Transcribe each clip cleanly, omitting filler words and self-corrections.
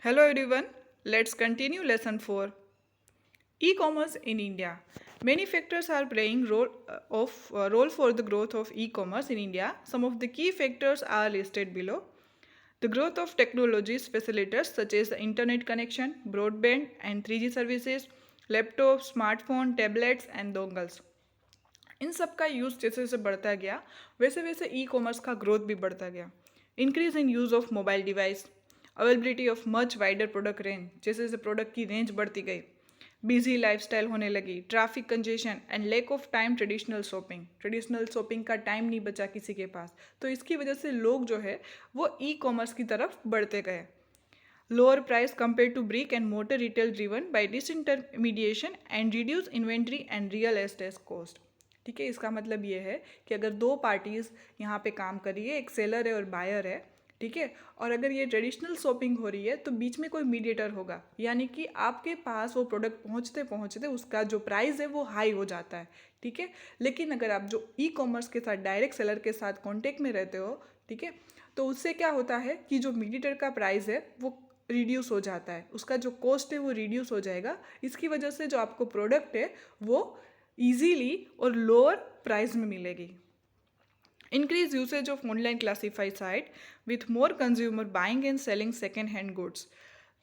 Hello everyone, let's continue lesson 4. E-commerce in India. Many factors are playing role for the growth of e-commerce in India. Some of the key factors are listed below. The growth of technologies facilitators such as the internet connection, broadband and 3G services, laptops, smartphone, tablets and dongles. इन सब का use जैसे जैसे बढ़ता गया वैसे वैसे e commerce का growth भी बढ़ता गया. Increase in use of mobile device, availability of much wider product range, जैसे जैसे प्रोडक्ट की रेंज बढ़ती गई, बिजी लाइफस्टाइल होने लगी, traffic congestion and lack of time traditional shopping का टाइम नहीं बचा किसी के पास, तो इसकी वजह से लोग जो है वो ई कॉमर्स की तरफ बढ़ते गए. Lower price compare to brick and mortar retail driven by disintermediation and reduce inventory and real estate cost. ठीक है, इसका मतलब ये है कि अगर दो पार्टीज़ यहाँ पे काम कर रही है, एक सेलर है और बायर है, ठीक है, और अगर ये ट्रेडिशनल शॉपिंग हो रही है तो बीच में कोई मीडिएटर होगा, यानी कि आपके पास वो प्रोडक्ट पहुँचते पहुँचते उसका जो प्राइस है वो हाई हो जाता है. ठीक है, लेकिन अगर आप जो ई कॉमर्स के साथ डायरेक्ट सेलर के साथ कॉन्टेक्ट में रहते हो, ठीक है, तो उससे क्या होता है कि जो मीडिएटर का प्राइस है वो रिड्यूस हो जाता है, उसका जो कॉस्ट है वो रिड्यूस हो जाएगा. इसकी वजह से जो आपको प्रोडक्ट है वो ईजीली और लोअर प्राइस में मिलेगी. Increase usage of online classified site with more consumer buying and selling second hand goods.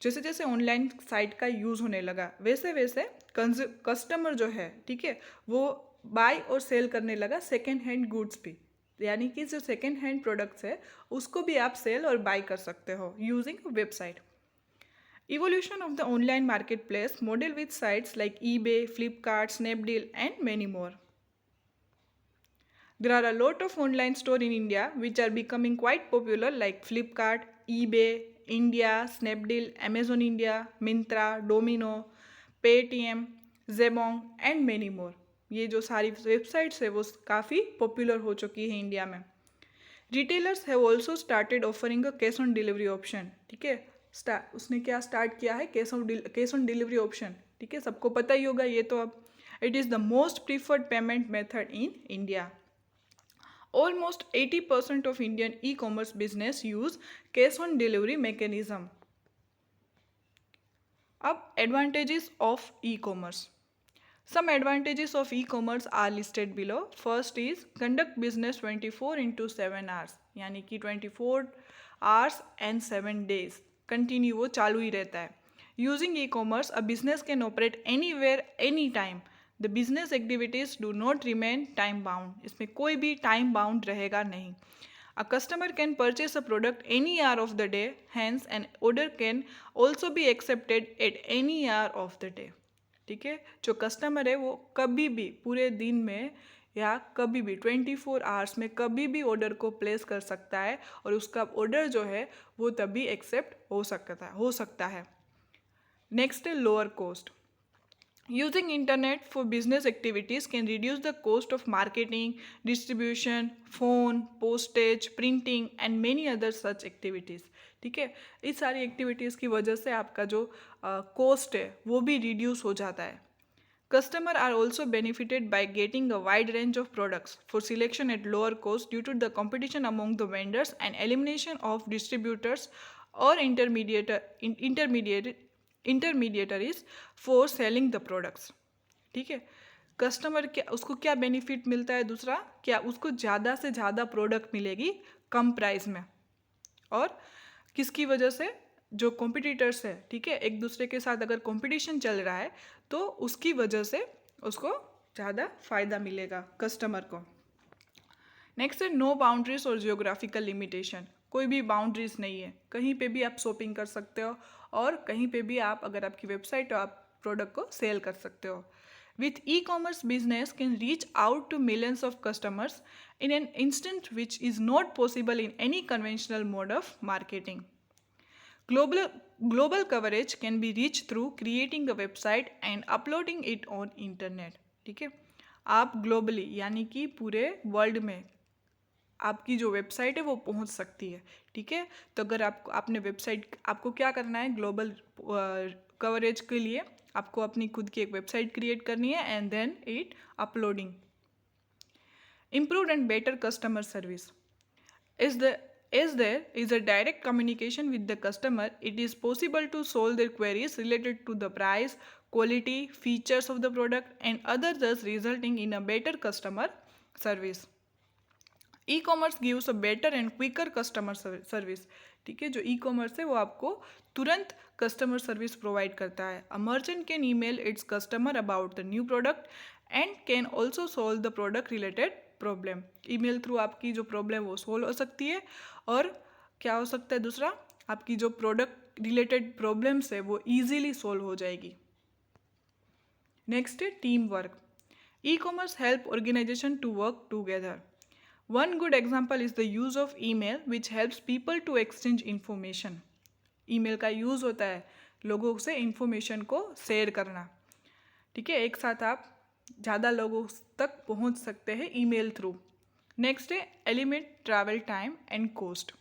जैसे जैसे ऑनलाइन साइट का यूज़ होने लगा वैसे वैसे कस्टमर जो है, ठीक है, वो बाय और सेल करने लगा सेकेंड हैंड गुड्स भी, यानी कि जो सेकेंड हैंड प्रोडक्ट्स है उसको भी आप सेल और बाय कर सकते हो using website. Evolution of the online marketplace model with sites like eBay, Flipkart, Snapdeal, and many more. There are a lot of online stores in India which are becoming quite popular like Flipkart, eBay, India, Snapdeal, Amazon India, Myntra, Domino, Paytm, Zebong and many more. ये जो सारी websites है वो काफ़ी popular हो चुकी है India में. Retailers have also started offering a cash on delivery option. ठीक है, उसने क्या स्टार्ट किया है, कैश ऑन डिलीवरी ऑप्शन. ठीक है, सबको पता ही होगा ये तो. अब it is the most preferred payment method in India. Almost 80% of Indian e-commerce business use cash on delivery mechanism. अब advantages of e-commerce. Some advantages of e-commerce are listed below. First is conduct business 24/7 hours, यानी कि 24 hours and 7 days continue वो चालू ही रहता है. Using e-commerce, a business can operate anywhere, anytime. The business activities do not remain time bound. इसमें कोई भी time bound रहेगा नहीं. A customer can purchase a product any hour of the day, hence an order can also be accepted at any hour of the day. ठीक है, जो customer है वो कभी भी पूरे दिन में या कभी भी 24 आवर्स में कभी भी ऑर्डर को प्लेस कर सकता है और उसका ऑर्डर जो है वो तभी एक्सेप्ट हो सकता है. नेक्स्ट है lower cost. Using internet for business activities can reduce the cost of marketing, distribution, phone, postage, printing and many other such activities. ठीक है, इस सारी एक्टिविटीज़ की वजह से आपका जो कॉस्ट है वो भी रिड्यूस हो जाता है. Customers are also benefited by getting a wide range of products for selection at lower cost due to the competition among the vendors and elimination of distributors or intermediaries for selling the products. ठीक है, customer क्या उसको क्या benefit मिलता है, दूसरा क्या उसको ज़्यादा से ज़्यादा प्रोडक्ट मिलेगी कम प्राइस में. और किसकी वजह से, जो कॉम्पिटिटर्स है, ठीक है, एक दूसरे के साथ अगर कंपटीशन चल रहा है तो उसकी वजह से उसको ज़्यादा फ़ायदा मिलेगा कस्टमर को. नेक्स्ट है नो बाउंड्रीज और जियोग्राफिकल लिमिटेशन. कोई भी बाउंड्रीज नहीं है, कहीं पे भी आप शॉपिंग कर सकते हो और कहीं पे भी आप, अगर आपकी वेबसाइट हो, आप प्रोडक्ट को सेल कर सकते हो. With e-commerce, business can reach out to millions of customers in an instant, which is not possible in any conventional mode of marketing. Global coverage can be reached through creating a website and uploading it on internet. ठीक है, आप globally यानी कि पूरे world में आपकी जो website है वो पहुंच सकती है. ठीक है, तो अगर आपने वेबसाइट, आपको क्या करना है, ग्लोबल कवरेज के लिए आपको अपनी खुद की एक वेबसाइट क्रिएट करनी है and then it uploading. Improved and better customer service is the as there is a direct communication with the customer, it is possible to solve their queries related to the price, quality, features of the product and others, thus resulting in a better customer service. E-commerce gives a better and quicker customer service. ठीक है, जो e commerce है वो आपको तुरंत customer service provide करता है। A merchant can email its customer about the new product and can also solve the product related problem. Email through आपकी जो प्रॉब्लम वो सोल्व हो सकती है। और क्या हो सकता है दूसरा, आपकी जो प्रोडक्ट रिलेटेड प्रॉब्लम्स है वो ईजिली सोल्व हो जाएगी। नेक्स्ट है team work. E-commerce help organisation to work together. One good example is the use of email which helps people to exchange information. Email का यूज़ होता है लोगों से इंफॉर्मेशन को शेयर करना। ठीक है, एक साथ आप ज़्यादा लोगों तक पहुंच सकते हैं ईमेल थ्रू। नेक्स्ट है eliminate travel time and cost.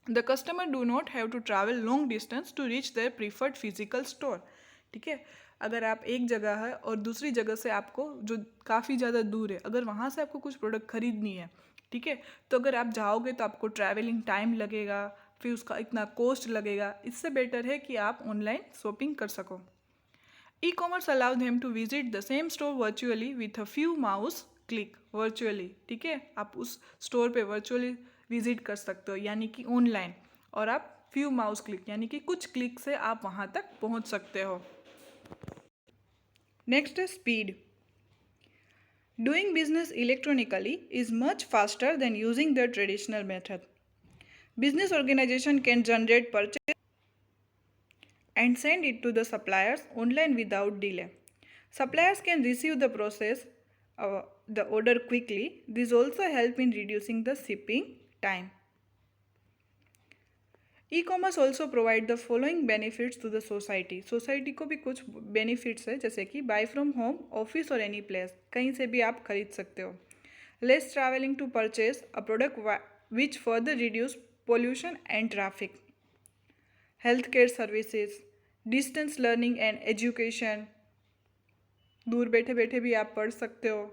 The customer do not have to travel long distance to reach their preferred physical store. ठीक है, अगर आप एक जगह है और दूसरी जगह से आपको जो काफ़ी ज़्यादा दूर है, अगर वहाँ से आपको कुछ प्रोडक्ट खरीदनी है, ठीक है, तो अगर आप जाओगे तो आपको ट्रैवलिंग टाइम लगेगा, फिर उसका इतना कॉस्ट लगेगा। इससे बेटर है कि आप ऑनलाइन शॉपिंग कर सको। E-commerce allow them to visit the same store virtually with a few mouse click virtually. ठीक है, आप उस स्टोर पे वर्चुअली विजिट कर सकते हो यानी कि ऑनलाइन, और आप फ्यू माउस क्लिक यानी कि कुछ क्लिक से आप वहाँ तक पहुँच सकते हो। Next is speed. Doing business electronically is much faster than using the traditional method. Business organization can generate purchase and send it to the suppliers online without delay. Suppliers can receive the order quickly. This also help in reducing the shipping time. E-commerce also provide the following benefits to the society. Society को भी कुछ benefits है, जैसे कि buy from home, office और any place, कहीं से भी आप खरीद सकते हो। Less travelling to purchase a product which further reduce pollution and traffic. Health care services, distance learning and education, दूर बैठे बैठे भी आप पढ़ सकते हो।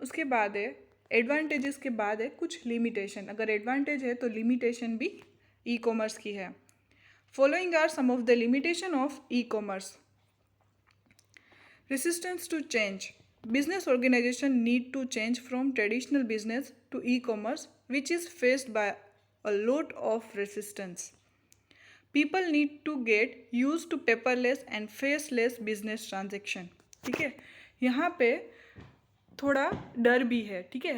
उसके बाद है एडवांटेजेस के बाद है कुछ लिमिटेशन। अगर एडवांटेज है तो लिमिटेशन भी ई कॉमर्स की है। Following are some of the limitation of e commerce. Resistance to change. Business organisation need to change from traditional business to e-commerce which is faced by a lot of resistance. People need to get use to paperless and faceless business transaction. ठीक है, यहाँ पे थोड़ा डर भी है। ठीक है,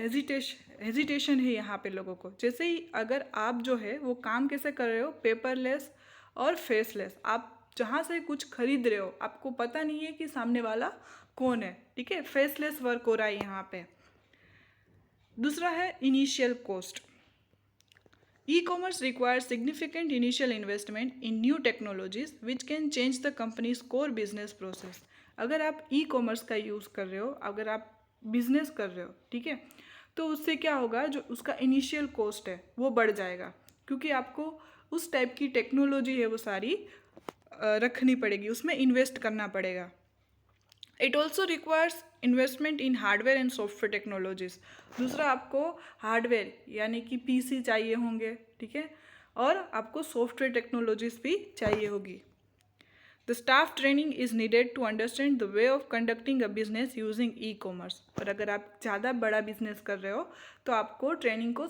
हेजिटेशन है यहाँ पे लोगों को। जैसे ही अगर आप जो है वो काम कैसे कर रहे हो, पेपरलेस और फेसलेस, आप जहाँ से कुछ खरीद रहे हो आपको पता नहीं है कि सामने वाला कौन है। ठीक है, फेसलेस वर्क हो रहा है यहाँ पे। दूसरा है initial cost. E commerce requires significant initial investment in new technologies which can change the companies core business process. अगर आप ई कॉमर्स का यूज़ कर रहे हो, अगर आप बिजनेस कर रहे हो, ठीक है, तो उससे क्या होगा, जो उसका इनिशियल कॉस्ट है वो बढ़ जाएगा, क्योंकि आपको उस टाइप की टेक्नोलॉजी है वो सारी रखनी पड़ेगी, उसमें इन्वेस्ट करना पड़ेगा। It also requires investment in hardware and software technologies. दूसरा, आपको हार्डवेयर यानी कि पीसी चाहिए होंगे, ठीक है, और आपको सॉफ्टवेयर टेक्नोलॉजीज भी चाहिए होगी। The staff training is needed to understand the way of conducting a business using e-commerce. और अगर आप ज़्यादा बड़ा बिजनेस कर रहे हो तो आपको ट्रेनिंग को,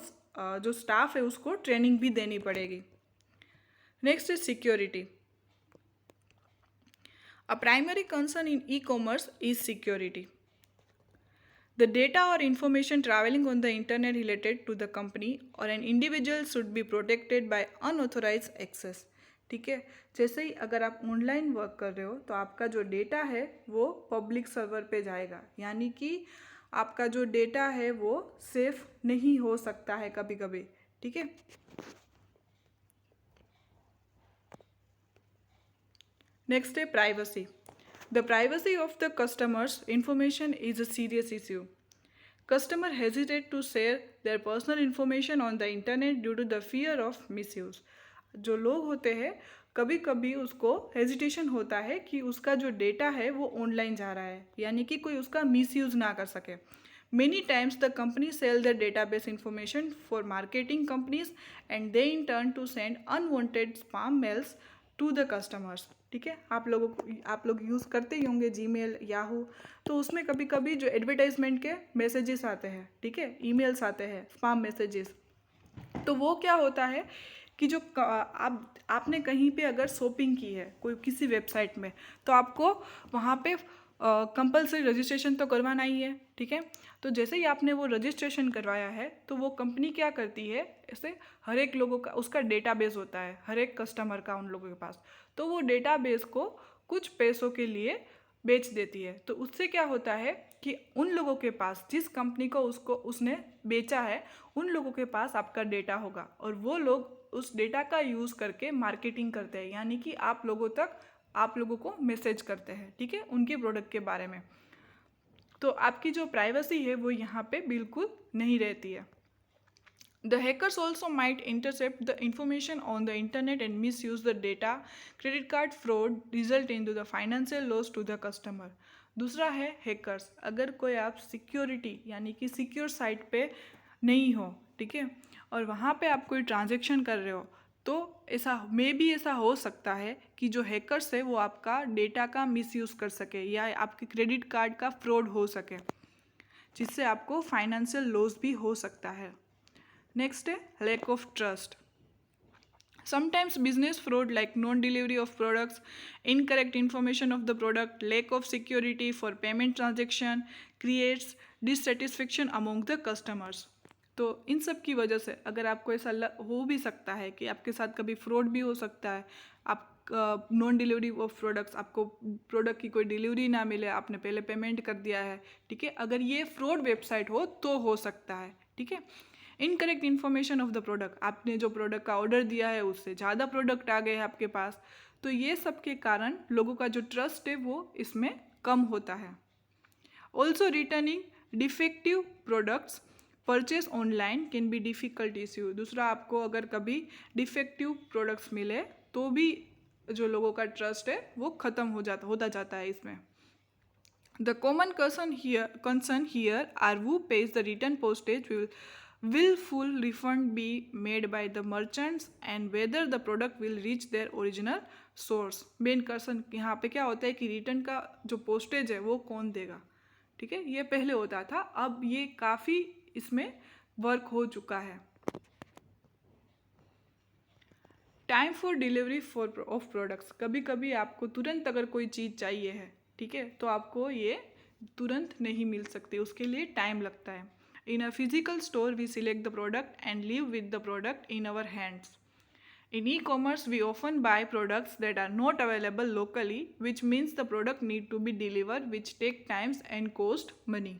जो स्टाफ है उसको ट्रेनिंग भी देनी पड़ेगी। Next is security. A primary concern in e-commerce is security. The data or information traveling on the internet related to the company or an individual should be protected by unauthorized access. ठीक है, जैसे ही अगर आप online work कर रहे हो तो आपका जो डेटा है वो पब्लिक सर्वर पे जाएगा, यानी कि आपका जो डेटा है वो सेफ नहीं हो सकता है कभी कभी। ठीक है, नेक्स्ट है privacy. The privacy of the customer's information is a serious issue. Customer hesitate to share their personal information on the internet due to the fear of misuse. जो लोग होते हैं कभी कभी उसको हेजिटेशन होता है कि उसका जो डेटा है वो ऑनलाइन जा रहा है, यानी कि कोई उसका मिसयूज़ ना कर सके। Many times the companies sell their database information for marketing companies and they in turn to send unwanted spam mails to the customers. ठीक है, आप लोग यूज़ करते ही होंगे जीमेल, याहू, तो उसमें कभी कभी जो एडवर्टाइजमेंट के मैसेजेस आते हैं, ठीक है, ईमेल्स आते हैं, स्पैम मैसेजेस, तो वो क्या होता है कि जो आपने कहीं पे अगर शॉपिंग की है कोई किसी वेबसाइट में, तो आपको वहाँ पे कंपलसरी रजिस्ट्रेशन तो करवाना ही है, ठीक है। तो जैसे ही आपने वो रजिस्ट्रेशन करवाया है तो वो कंपनी क्या करती है, ऐसे हर एक लोगों का उसका डेटाबेस होता है, हर एक कस्टमर का उन लोगों के पास, तो वो डेटाबेस को कुछ पैसों के लिए बेच देती है। तो उससे क्या होता है कि उन लोगों के पास, जिस कंपनी को उसने बेचा है, उन लोगों के पास आपका डेटा होगा और वो लोग उस डेटा का यूज़ करके मार्केटिंग करते हैं, यानी कि आप लोगों को मैसेज करते हैं, ठीक है, उनके प्रोडक्ट के बारे में। तो आपकी जो प्राइवेसी है वो यहाँ पे बिल्कुल नहीं रहती है। The hackers also might intercept the information on the internet and misuse the data. Credit card fraud result into the financial loss to the customer. दूसरा है हैकर्स। अगर कोई आप सिक्योरिटी यानी कि सिक्योर साइट पे नहीं हो, ठीक है, और वहाँ पे आप कोई ट्रांजेक्शन कर रहे हो, तो ऐसा हो सकता है कि जो हैकर्स है वो आपका डेटा का मिसयूज़ कर सके या आपके क्रेडिट कार्ड का फ्रॉड हो सके, जिससे आपको फाइनेंशियल लॉस भी हो सकता है। नेक्स्ट है lack of trust. Sometimes business fraud like non-delivery of products, incorrect information of the product, lack of security for payment transaction creates dissatisfaction among the customers. तो इन सब की वजह से अगर आपको ऐसा हो भी सकता है कि आपके साथ कभी फ्रॉड भी हो सकता है, आप नॉन डिलीवरी ऑफ प्रोडक्ट्स, आपको प्रोडक्ट की कोई डिलीवरी ना मिले, आपने पहले पेमेंट कर दिया है, ठीक है, अगर ये फ्रॉड वेबसाइट हो सकता है, ठीक है। Incorrect information of the product, आपने जो प्रोडक्ट का ऑर्डर दिया है उससे ज़्यादा प्रोडक्ट आ गए हैं आपके पास, तो ये सब के कारण लोगों का जो ट्रस्ट है वो इसमें कम होता है। Also returning defective products purchase online can be difficult issue. दूसरा, आपको अगर कभी डिफेक्टिव प्रोडक्ट्स मिले तो भी जो लोगों का ट्रस्ट है वो ख़त्म होता जाता है इसमें। The common concern here are who pays the return postage, will full refund be made by the merchants and whether the product will reach their original source. Main concern यहाँ पे क्या होता है कि रिटर्न का जो पोस्टेज है वो कौन देगा, ठीक है, ये पहले होता था, अब ये काफ़ी इसमें वर्क हो चुका है। Time for delivery of products, कभी कभी आपको तुरंत अगर कोई चीज़ चाहिए है, ठीक है, तो आपको ये तुरंत नहीं मिल सकती, उसके लिए टाइम लगता है। In a physical store, we select the product and leave with the product in our hands. In e-commerce, we often buy products that are not available locally, which means the product need to be delivered, which take times and cost money.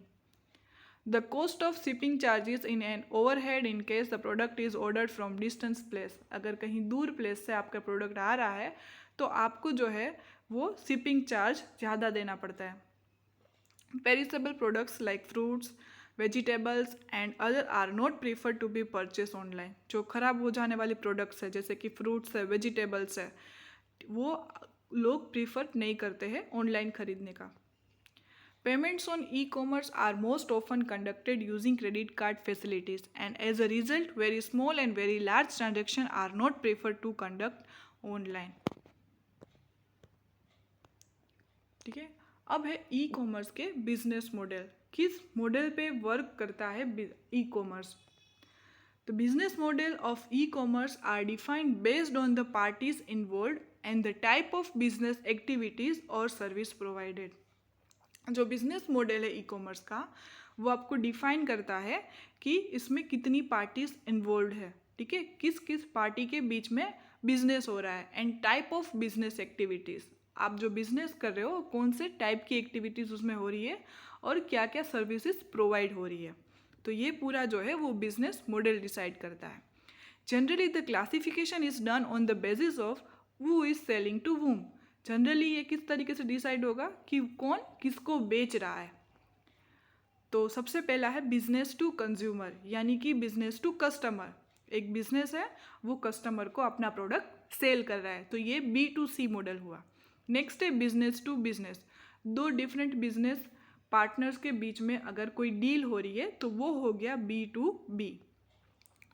The cost of shipping charges in an overhead in case the product is ordered from distance place. अगर कहीं दूर place से आपका product आ रहा है तो आपको जो है वो शिपिंग चार्ज ज़्यादा देना पड़ता है। Perishable products like fruits, vegetables and other are not prefer to be purchase online. जो ख़राब हो जाने वाले प्रोडक्ट्स है जैसे कि फ्रूट्स है, वेजिटेबल्स है, वो लोग प्रीफर नहीं करते हैं ऑनलाइन खरीदने का। Payments on e-commerce are most often conducted using credit card facilities and as a result very small and very large transaction are not prefer to conduct online, ठीक है। अब है ई कॉमर्स के business model, किस model पे work करता है e-commerce. The business model of e commerce are defined based on the parties involve and the type of business activities और सर्विस प्रोवाइडेड। जो बिजनेस मॉडल है e commerce का वो आपको डिफाइन करता है कि इसमें कितनी पार्टीज इन्वॉल्व है, ठीक है, किस किस पार्टी के बीच में बिजनेस हो रहा है, and type of business activities, आप जो बिजनेस कर रहे हो कौन से टाइप की एक्टिविटीज़ उसमें हो रही है और क्या क्या सर्विसेज प्रोवाइड हो रही है। तो ये पूरा जो है वो बिजनेस मॉडल डिसाइड करता है। Generally the classification is done on the basis of who is selling to whom. Generally ये किस तरीके से डिसाइड होगा कि कौन किसको बेच रहा है। तो सबसे पहला है बिजनेस टू कंज्यूमर, यानी कि बिजनेस टू कस्टमर। एक बिजनेस है वो कस्टमर को अपना प्रोडक्ट सेल कर रहा है, तो ये B2C मॉडल हुआ। नेक्स्ट है बिजनेस टू बिजनेस, दो डिफरेंट बिजनेस पार्टनर्स के बीच में अगर कोई डील हो रही है तो वो हो गया B2B।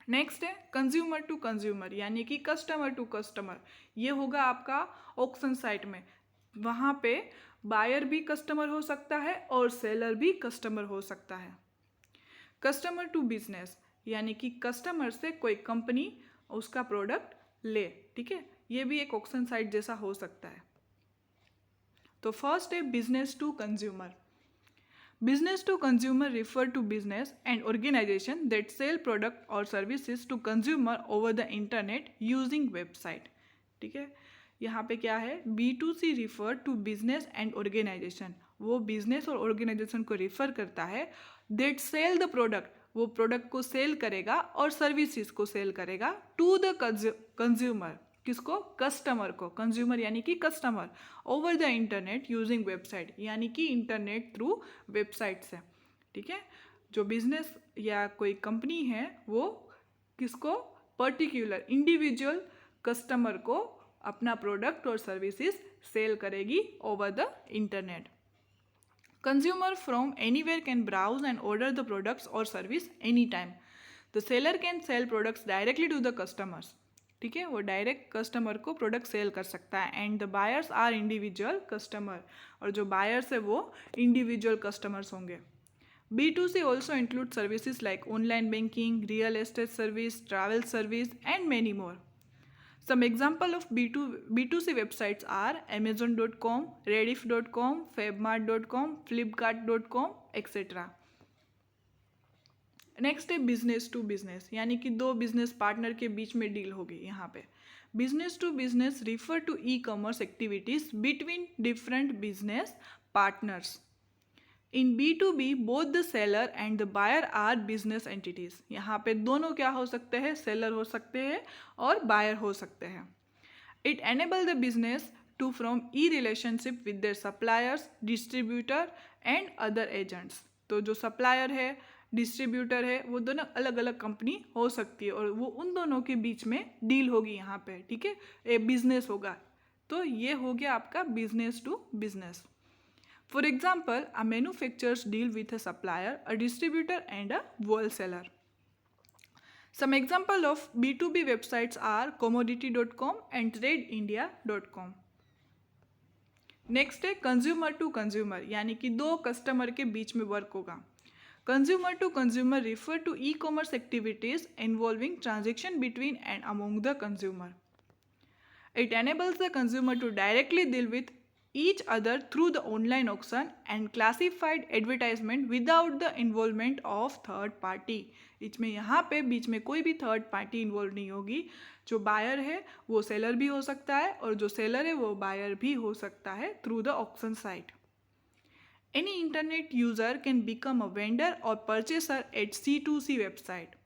नेक्स्ट है कंज्यूमर टू कंज्यूमर यानी कि कस्टमर टू कस्टमर। ये होगा आपका ऑक्शन साइट में। वहाँ पे बायर भी कस्टमर हो सकता है और सेलर भी कस्टमर हो सकता है। कस्टमर टू बिजनेस यानी कि कस्टमर से कोई कंपनी उसका प्रोडक्ट ले, ठीक है, ये भी एक ऑक्शन साइट जैसा हो सकता है। तो फर्स्ट है business to consumer. Business to consumer refer to business and organization that sell product or services to consumer over the internet using website। ठीक है, यहाँ पे क्या है, B2C refer to business and organization, वो business और organization को refer करता है। that sell the product, वो प्रोडक्ट को सेल करेगा और सर्विसेज को सेल करेगा टू द कंज्यूमर, किसको, कस्टमर को, कंज्यूमर यानी कि customer, over the internet using website यानी कि इंटरनेट थ्रू वेबसाइट से। ठीक है, जो बिजनेस या कोई कंपनी है वो किसको, पर्टिकुलर इंडिविजुअल कस्टमर को अपना प्रोडक्ट और सर्विसेज सेल करेगी over the internet. Consumer from anywhere can browse and order the products or service anytime. The seller can sell products directly to the customers. ठीक है, वो डायरेक्ट कस्टमर को product sell कर सकता है। And the buyers are individual customer, और जो buyers है वो इंडिविजुअल कस्टमर्स होंगे। B2C also includes services like online banking, real estate service, travel service, and many more. Some example of B2C websites are Amazon.com, Rediff.com, Fabmart.com, Flipkart.com, etc. Next है business to business यानी कि दो business partner के बीच में deal होगी। यहाँ पे business to business refer to e-commerce activities between different business partners. In B2B both the seller and the buyer are business entities. यहाँ पे दोनों क्या हो सकते हैं, सेलर हो सकते हैं और बायर हो सकते हैं। It enable the business to from e relationship with their suppliers, distributor and other agents. तो जो सप्लायर है, डिस्ट्रीब्यूटर है, वो दोनों अलग अलग कंपनी हो सकती है और वो उन दोनों के बीच में डील होगी यहाँ पे। ठीक है, ए बिजनेस होगा। तो ये हो गया आपका business to business. For example, a manufacturers deal with a supplier, a distributor, and a wholesaler. Some example of B2B websites are commodity.com and tradeindia.com. Next है कंज्यूमर टू कंज्यूमर यानी कि दो कस्टमर के बीच में वर्क होगा। Consumer to consumer refer to e-commerce activities involving transaction between and among the consumer. It enables the consumer to directly deal with each other through the online auction and classified advertisement without the involvement of third party। इसमें यहाँ पे बीच में कोई भी third party involve नहीं होगी। जो buyer है वो सेलर भी हो सकता है और जो सेलर है वो बायर भी हो सकता है through the auction site. Any internet user can become a vendor or purchaser at C2C website।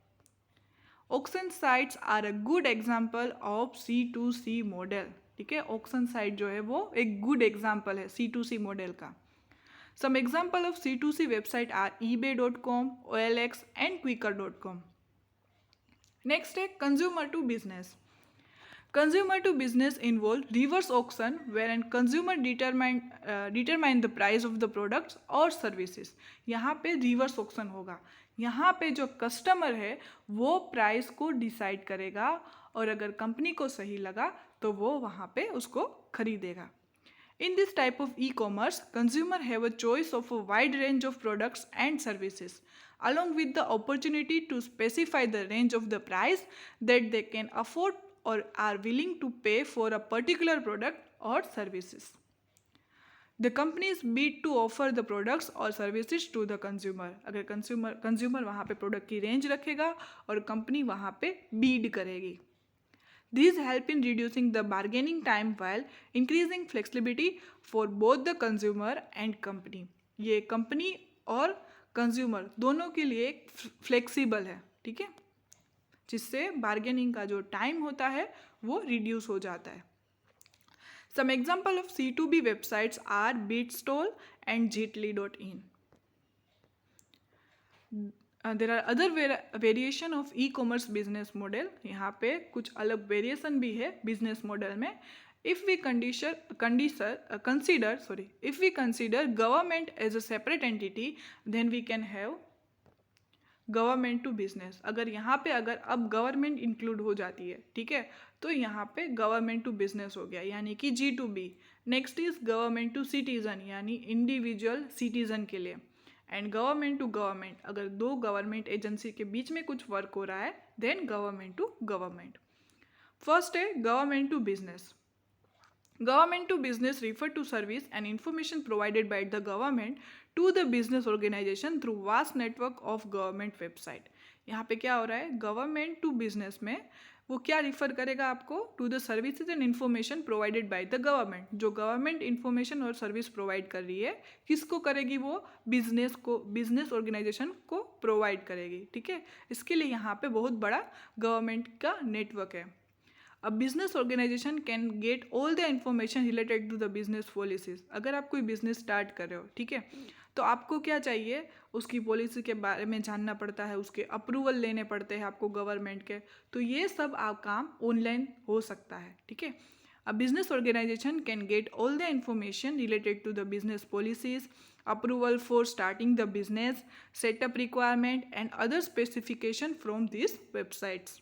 Auction sites are a good example of C2C model. ठीक है, ऑक्शन साइट जो है वो एक गुड एग्जाम्पल है C2C मॉडल का। Some example of C2C website are eBay.com, OLX and Quikr.com। Next है consumer to business. Consumer to business involve reverse auction wherein consumer determine the price of the products or services। यहाँ पे reverse auction होगा। यहाँ पे जो customer है वो price को डिसाइड करेगा और अगर कंपनी को सही लगा तो वो वहाँ पे उसको खरीदेगा। In this type of e-commerce, consumer have a choice of a wide range of products and services, along with the opportunity to specify the range of the price that they can afford or are willing to pay for a particular product or services. The companies bid to offer the products or services to the consumer। अगर consumer वहाँ पे product की range रखेगा और company वहाँ पे बीड करेगी। These help in reducing the bargaining time while increasing flexibility for both the consumer and company। ये कंपनी और कंज्यूमर दोनों के लिए फ्लेक्सिबल है। ठीक है, जिससे बार्गेनिंग का जो टाइम होता है वो रिड्यूस हो जाता है। Some example of C2B websites are Bitstall and Jitli.in। There are other variation of E commerce business model. यहाँ पे कुछ अलग वेरिएशन भी है बिजनेस मॉडल में। If we consider government as a separate entity, then we can have government to business. अगर यहाँ पे अगर अब गवर्नमेंट इंक्लूड हो जाती है, ठीक है, तो यहाँ पे गवर्नमेंट टू बिजनेस हो गया, यानी कि G2B. Next is government to citizen, यानी इंडिविजुअल सिटीजन के लिए. एंड गवर्नमेंट टू गवर्नमेंट, अगर दो गवर्नमेंट एजेंसी के बीच में कुछ वर्क हो रहा है, then government to government. First है government to business. Government to business refer to service and information provided by the government to the business organization through vast network of government website. यहाँ पे क्या हो रहा है, गवर्नमेंट टू बिजनेस में वो क्या रिफर करेगा आपको, to the services and information provided by the government. जो गवर्नमेंट इन्फॉर्मेशन और सर्विस प्रोवाइड कर रही है, किसको करेगी, वो बिजनेस ऑर्गेनाइजेशन को प्रोवाइड करेगी. ठीक है, इसके लिए यहाँ पे बहुत बड़ा गवर्नमेंट का नेटवर्क है. A business organization can get all the information related to the business policies. अगर आप कोई बिजनेस स्टार्ट कर रहे हो, ठीक है, तो आपको क्या चाहिए, उसकी पॉलिसी के बारे में जानना पड़ता है, उसके अप्रूवल लेने पड़ते हैं आपको गवर्नमेंट के. तो ये सब आप काम ऑनलाइन हो सकता है. ठीक है, A business organization can get all the information related to the business policies, approval for starting the business, setup requirement and other specification from these websites.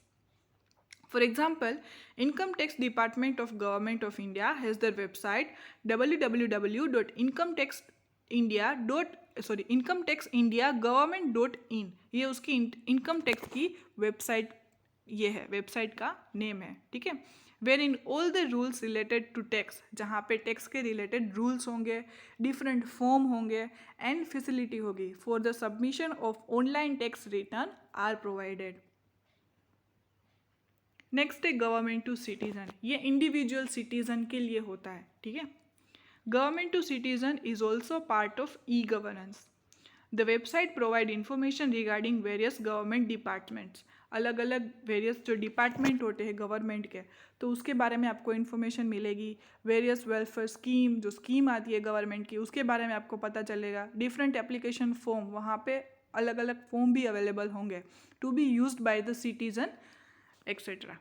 For example, Income Tax Department of Government of India has their website incometaxindia.government.in. ये उसकी income tax की website, ये है website का name है. ठीक है, where in all the rules related to tax, जहाँ पे टैक्स के रिलेटेड रूल्स होंगे, डिफरेंट फॉर्म होंगे एंड फैसिलिटी होगी for the submission of online tax return are provided. Next है गवर्नमेंट टू सिटीजन. ये इंडिविजुअल सिटीजन के लिए होता है. ठीक है, government to citizen is also part of e governance. The website provide information regarding various government departments. अलग अलग वेरियस जो डिपार्टमेंट होते हैं गवर्नमेंट के, तो उसके बारे में आपको इन्फॉर्मेशन मिलेगी. वेरियस वेलफेयर स्कीम, जो स्कीम आती है गवर्नमेंट की, उसके बारे में आपको पता चलेगा. डिफरेंट एप्लीकेशन फॉर्म, वहाँ पे अलग अलग फॉर्म भी अवेलेबल होंगे to be used by the citizen, etc.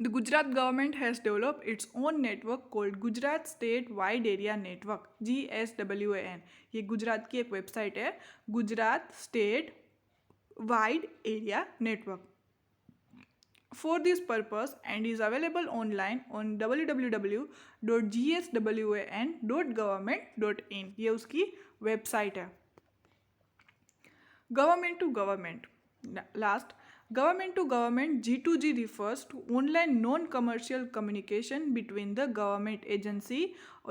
The Gujarat government has developed its own network called Gujarat State Wide Area Network, GSWAN. ये गुजरात की एक वेबसाइट है, Gujarat state wide area network. For this purpose and is available online on www.gswan.government.in. ये उसकी website है. Government to government. Last, government to government G2G refers to online non-commercial communication between the government agency,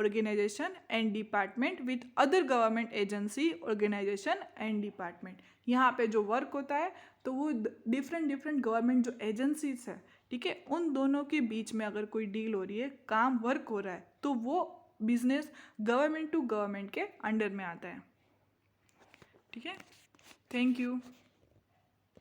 organization and department with other government agency, organization and department. यहाँ पे जो work होता है तो वो डिफरेंट गवर्नमेंट जो agencies है, ठीक है, उन दोनों के बीच में अगर कोई डील हो रही है, काम वर्क हो रहा है, तो वो बिजनेस गवर्नमेंट टू गवर्नमेंट के अंडर में आता है. ठीक है, थैंक यू.